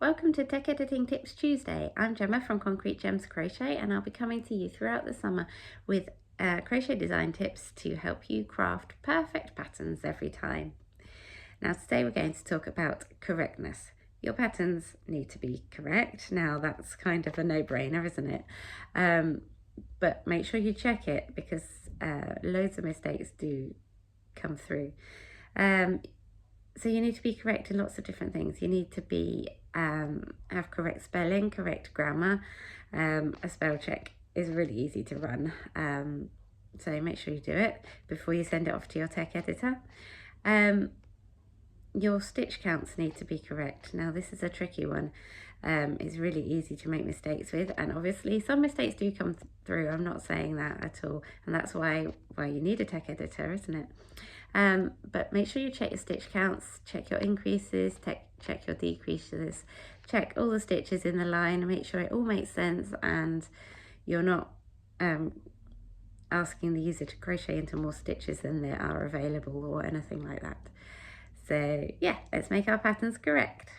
Welcome to Tech Editing Tips Tuesday. I'm Gemma from Concrete Gems Crochet, and I'll be coming to you throughout the summer with crochet design tips to help you craft perfect patterns every time. Now today we're going to talk about correctness. Your patterns need to be correct. Now that's kind of a no-brainer, isn't it? But make sure you check it because loads of mistakes do come through. So you need to be correct in lots of different things. You need to be have correct spelling, correct grammar. A spell check is really easy to run. So make sure you do it before you send it off to your tech editor. Your stitch counts need to be correct. Now this is a tricky one. It's really easy to make mistakes with, and obviously some mistakes do come through. I'm not saying that at all, and that's why you need a tech editor, isn't it? But make sure you check your stitch counts, check your increases, check your decreases, check all the stitches in the line, make sure it all makes sense and you're not asking the user to crochet into more stitches than there are available or anything like that. So yeah, let's make our patterns correct.